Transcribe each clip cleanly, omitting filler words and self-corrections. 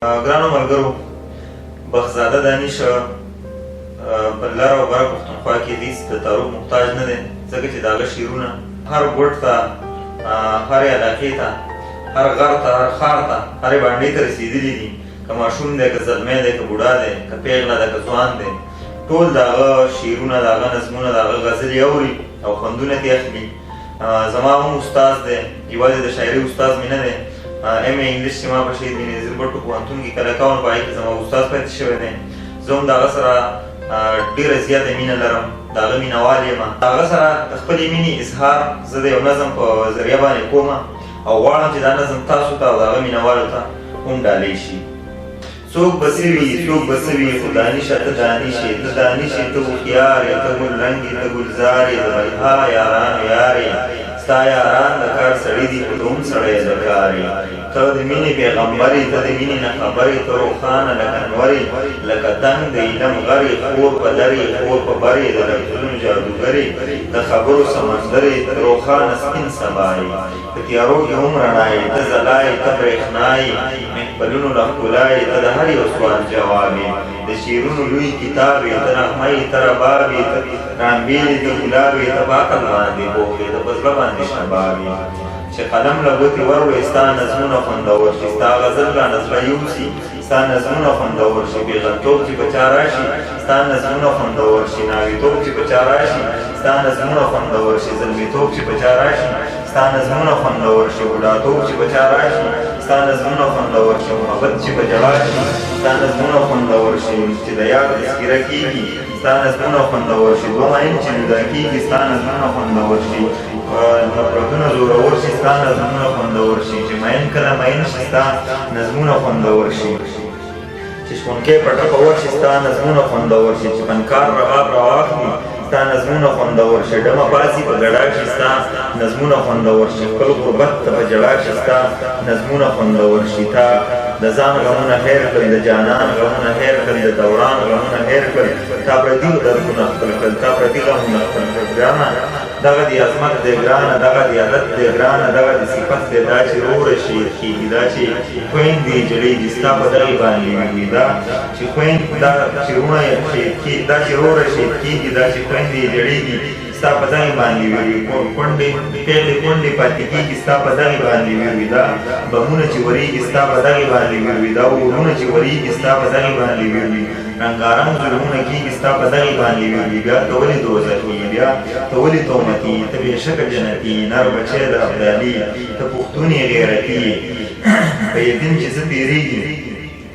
ګرانو ملګرو، بخزاده دانش په لر او بره پښتونخوا کې هېڅ د تعارف محتاج نه دی، ځکه چې د هغه شعرونه هر ګوټ ته، هرې علاقې ته، هر غر ته، هر ښار ته، هرې بانډۍ ته رسېدلي دي. که ماشوم دی، که زلمی دی، که بوډا دی، که پیغله ده، که ځوان دی، ټول د هغه شعرونه، د هغه نظمونه، د هغه غزلې اوري او خوندونه ترې اخلي. زما هم استاد دی، یوازې د شاعري استاد مې نه دی، ایم اے انګلیش چې ما په شهید بېنظیر بټو پوهنتون کې کله کوم، په هغې کې زما استاد پاتې شوی دی. زه هم د هغه سره ډېره زیاته مینه لرم، د هغه مینهوال یم. د هغه سره د خپلې مینې اظهار زه د یو نظم په ذریعه باندې کوم او غواړم چې دا نظم تاسو ته او د هغه مینهوالو ته هم ډالۍ شي. څوک به څه وي، څوک به څه وي، خو دانشه ته دانش یې، ته دانش یې، ته هوښیار یې، ته ګل رنګ یې، ته ګلزار یې، د بلها یارانو یار یې. ستا یاران د کار سړي دي، خو ته هم سړی د کار یې. ته د مینې پیغمبر یې، ته د مینې نه خبر یې، ته روښانه لکه انور یې، لکه تنګ د علم غر یې، خور په در یې، خور په بر یې، د لفظونو جادوګر یې، د خبرو سمندر یې، ته روښانه سپین سبا یې. په تیارو کې هم رڼا یې، ته ځلا یې، ته برېښنا یې، محفلونو له ښکلا یې، ته د هر یو سوال جواب یې. د شعرونو لوی کتاب یې، ته نغمه یې، ته رباب یې، ته رامبېل یې، ته ګلاب یې، ته په عقل باندې پوه یې، ته په زړه باندې شباب یې. چې قلم له ګوتې وروړې، ستا نظمونه خوندور شي، ستا غزل رانه زړه یوسي، ستا نظمونه خوندور شي. بېغلتوب چې په چا راشي، ستا نظمونه خوندور شي. ناویتوب چې په چا راشي، ستا نظمونه خوندور شي. زلمیتوب چې په چا راشي، ستا نظمونه خوندور شي. بوډاتوب چې په چا راشي، ستا نظمونه خوندور شي. محبت چې په ژړا شي، ستا نظمونه خوندور شي. چې د یار تذکره کېږي، ستا نظمونه خوندور شي. دوه مین چې جدا کېږي، ستا نظمونه خوندور شي. نفرتونه زورور شي، ستا نظمونه خوندور شي. چې مین کله مین شي، ستا نظمونه خوندور شي. چې شپونکی په ټپه ورشي، ستا نظمونه خوندور شي. چې فنکار رباب راواخلي، ستا نظمونه خوندور شي. ډمه پاسي په ګډا شي، ستا نظمونه خوندور شي. خپل غربت ته په ژړا شي، ستا نظمونه خوندور شي. تا د ځان غمونه هېر کړل، د جانان غمونه هېر کړل، د دوران غمونه هېر کړل. تا پردي دردونه خپل کړل، تا پردي غمونه خپل کړل. ګرانه دغه دې عظمت دی، ګرانه دغه دې عادت دی، ګرانه دغه دې صفت دی. دا چې روره شعر کېږي، دا چې خویندې جړېږي، ستا په دغې باندې وي. دا چې دا شعرونه دا چې روره شعر کېږي، دا چې خویندې جړېږي، ستا په دغې باندې وي. کونډې پیغلې کونډې پاتې کېږي، ستا په دغې باندې وي. دا بمونه چې ورېږي، ستا په دغې باندې وي. دا اورونه چې ورېږي، ستا په دغې باندې وي. رنګارنګ ظلمونه کېږي، ستا په دغې باندې وي. بیا ته ولې دوزخي، بیا ته ولې تهمتي، ته بېشکه جنتي، نر بچی د ابدالي، ته پښتون یې غیرتي. په یتیم چې څه تېرېږي،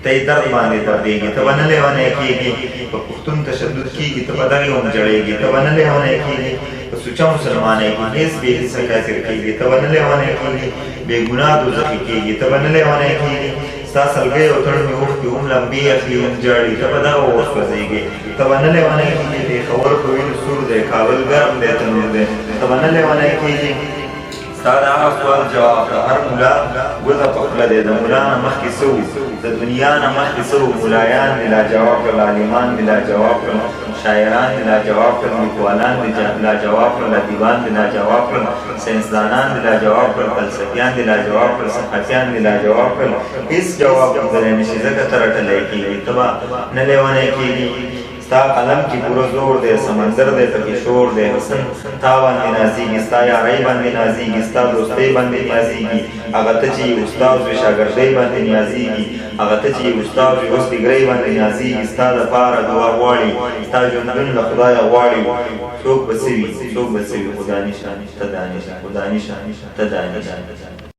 ته یې درد باندې دردېږي. ته به نه لیونی کېږي، په پښتون تشدد کېږي، ته په دغې هم جړېږي. ته به نه لیونی کېږي، په سوچه مسلمانۍ کې هېڅ بې حسه کافر کېږي. ته به نه لیونی کېږي، بې ګناه دوزخي کېږي. ته به نه لیونی کېږي، ستا سلګۍ او تړمې اوښکې هم لمبې اخلي، هم جاړي. ته په دغه اور سوځېږې. ته به نه لیونی کېږي، پېښور په وینو سور دی، کابل ګرم دی، تنور دی. ته به نه لیونی کېږي، ستا د هغه سوال جواب د هر ملا ګوته په خوله دی. د ملا نه مخکې څه وو، د دنیا نه مخکې څه وو. ملایان دې لا جواب کړل، عالمان دې لا جواب کړل، شاعران دې لا جواب کړل، لیکوالان دې لا جواب کړل، ادیبان دې لا جواب کړل، ساینسدانان دې لا جواب کړل، فلسفیان دې لا جواب کړل، صحافیان دې لا جواب کړل. هېڅ جواب موندلی نه شي، ځکه ته رټلی کېږي. ته به نه لیونی کېږي. ستا قلم کې پوره زور دی، سمندر دی پکې شور دی. حسن تا باندې نازېږي، ستا یارۍ باندې نازېږي، ستا دوستۍ باندې نیازېږي. هغه ته چې یې استاد وي، شاګردۍ باندې نیازېږي. هغه ته چې یې استاد وي، اوس ډګرۍ باندې نیازېږي. ستا دپاره دعا غواړي، ستا ژوندون له خدایه غواړي. څوک به څه وي، څوک به څه وي، خو دانشه ته دانشه، خو دانشه ته دانشه.